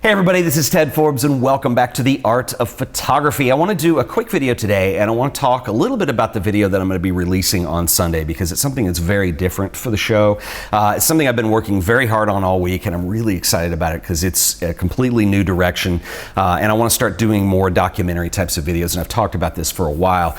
Hey everybody, this is Ted Forbes and welcome back to The Art of Photography. I want to do a quick video today and I want to talk a little bit about the video that I'm going to be releasing on Sunday because it's something that's very different for the show. It's something I've been working very hard on all week and I'm really excited about it because it's a completely new direction and I want to start doing more documentary types of videos, and I've talked about this for a while.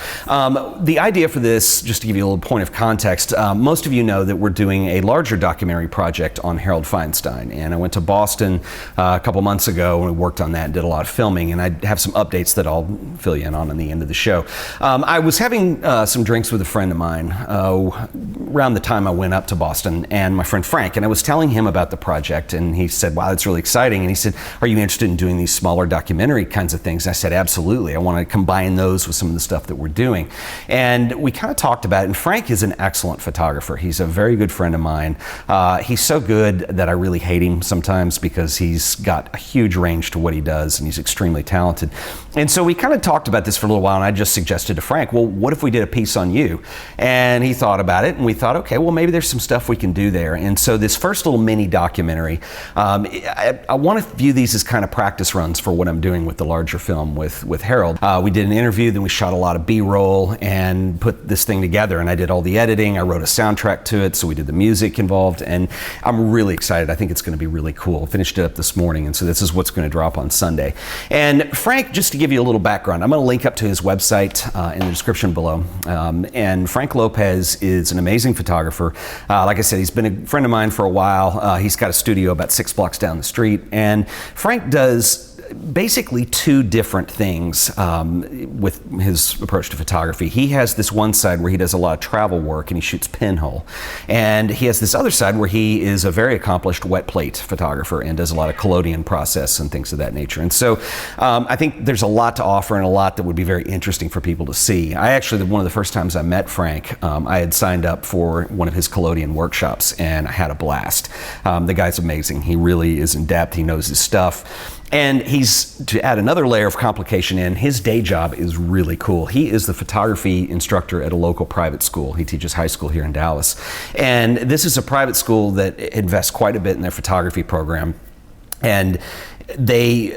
The idea for this, just to give you a little point of context, most of you know that we're doing a larger documentary project on Harold Feinstein, and I went to Boston a couple months ago and we worked on that and did a lot of filming, and I have some updates that I'll fill you in on the end of the show. I was having some drinks with a friend of mine around the time I went up to Boston, and my friend Frank, and I was telling him about the project, and he said, wow, that's really exciting, and he said, are you interested in doing these smaller documentary kinds of things? And I said, absolutely. I want to combine those with some of the stuff that we're doing. And we kind of talked about it, and Frank is an excellent photographer. He's a very good friend of mine. He's so good that I really hate him sometimes because he's got a huge range to what he does and he's extremely talented. And so we kind of talked about this for a little while, and I just suggested to Frank, well, what if we did a piece on you? And he thought about it, and we thought, okay, well, maybe there's some stuff we can do there. And so this first little mini documentary, I want to view these as kind of practice runs for what I'm doing with the larger film with Harold. We did an interview, then we shot a lot of B-roll and put this thing together, and I did all the editing. I wrote a soundtrack to it, so we did the music involved, and I'm really excited. I think it's going to be really cool. I finished it up this morning, and so this is what's going to drop on Sunday. And Frank, just to give you a little background, I'm going to link up to his website in the description below. And Frank Lopez is an amazing photographer. Like I said, he's been a friend of mine for a while. He's got a studio about 6 blocks down the street, and Frank does basically two different things with his approach to photography. He has this one side where he does a lot of travel work and he shoots pinhole, and he has this other side where he is a very accomplished wet plate photographer and does a lot of collodion process and things of that nature. And so I think there's a lot to offer and a lot that would be very interesting for people to see. I actually, one of the first times I met Frank, I had signed up for one of his collodion workshops and I had a blast. The guy's amazing. He really is in depth. He knows his stuff. And he's, to add another layer of complication in, his day job is really cool. He is the photography instructor at a local private school. He teaches high school here in Dallas. And this is a private school that invests quite a bit in their photography program. And they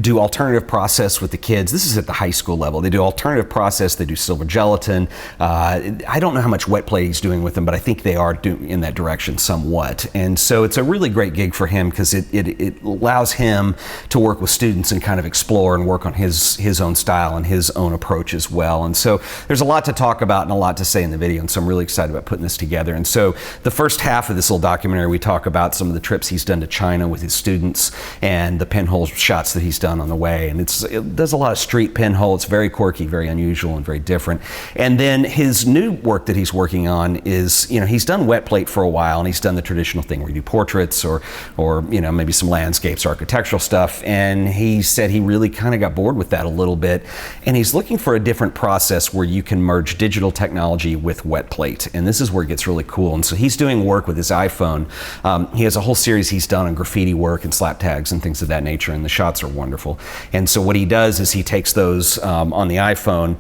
do alternative process with the kids. This is at the high school level. They do alternative process. They do silver gelatin. I don't know how much wet plate he's doing with them, but I think they are in that direction somewhat. And so it's a really great gig for him because it allows him to work with students and kind of explore and work on his own style and his own approach as well. And so there's a lot to talk about and a lot to say in the video. And so I'm really excited about putting this together. And so the first half of this little documentary, we talk about some of the trips he's done to China with his students and the pinhole shots that he's done on the way. And it does a lot of street pinhole. It's very quirky, very unusual, and very different. And then his new work that he's working on is, he's done wet plate for a while, and he's done the traditional thing where you do portraits or maybe some landscapes, architectural stuff. And he said he really kind of got bored with that a little bit. And he's looking for a different process where you can merge digital technology with wet plate. And this is where it gets really cool. And so he's doing work with his iPhone. He has a whole series he's done on graffiti work and slap tags and things of that nature, and the shots are wonderful. And so what he does is he takes those on the iPhone,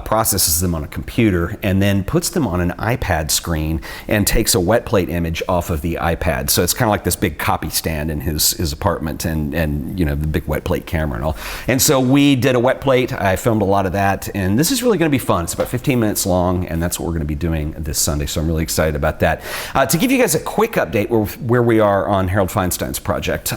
processes them on a computer, and then puts them on an iPad screen and takes a wet plate image off of the iPad. So it's kind of like this big copy stand in his apartment, and the big wet plate camera and all. And so we did a wet plate. I filmed a lot of that, and this is really going to be fun. It's about 15 minutes long, and that's what we're going to be doing this Sunday. So I'm really excited about that. To give you guys a quick update where we are on Harold Feinstein's project.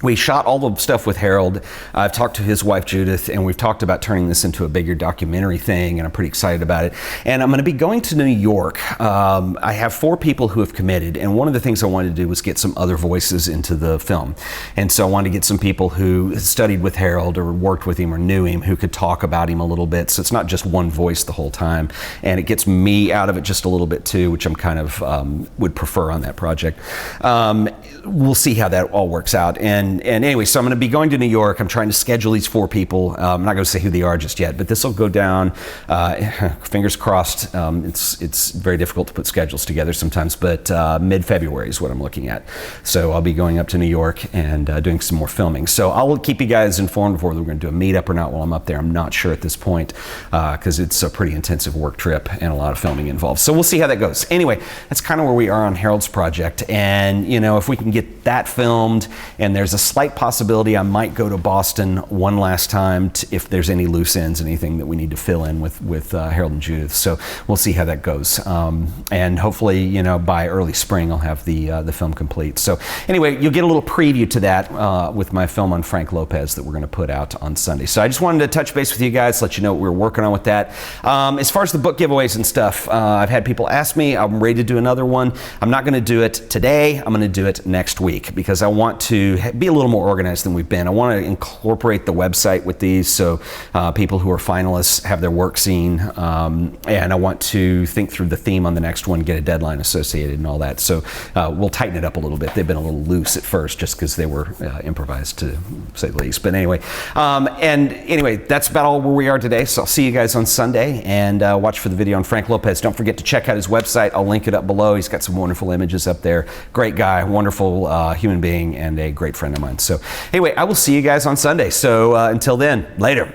We shot all the stuff with Harold. I've talked to his wife, Judith, and we've talked about turning this into a bigger documentary thing, and I'm pretty excited about it. And I'm going to be going to New York. I have 4 people who have committed, and one of the things I wanted to do was get some other voices into the film. And so I wanted to get some people who studied with Harold or worked with him or knew him who could talk about him a little bit, so it's not just one voice the whole time. And it gets me out of it just a little bit too, which I'm kind of would prefer on that project. We'll see how that all works out. And anyway, so I'm going to be going to New York. I'm trying to schedule these 4 people. I'm not going to say who they are just yet, but this will go down. Fingers crossed. It's very difficult to put schedules together sometimes, but mid-February is what I'm looking at. So I'll be going up to New York and doing some more filming. So I'll keep you guys informed of whether we're going to do a meetup or not while I'm up there. I'm not sure at this point because it's a pretty intensive work trip and a lot of filming involved. So we'll see how that goes. Anyway, that's kind of where we are on Harold's project. And if we can get that filmed and there's a slight possibility I might go to Boston one last time if there's any loose ends, anything that we need to fill in with Harold and Judith. So we'll see how that goes. And hopefully, you know, by early spring, I'll have the film complete. So anyway, you'll get a little preview to that with my film on Frank Lopez that we're going to put out on Sunday. So I just wanted to touch base with you guys, let you know what we're working on with that. As far as the book giveaways and stuff, I've had people ask me. I'm ready to do another one. I'm not going to do it today. I'm going to do it next week because I want to be a little more organized than we've been. I want to incorporate the website with these so people who are finalists have their work seen, and I want to think through the theme on the next one, get a deadline associated and all that. So we'll tighten it up a little bit. They've been a little loose at first just because they were improvised, to say the least. But anyway, that's about all where we are today. So I'll see you guys on Sunday, and watch for the video on Frank Lopez. Don't forget to check out his website. I'll link it up below. He's got some wonderful images up there. Great guy, wonderful human being, and a great friend of mine. So anyway, I will see you guys on Sunday. So until then, later.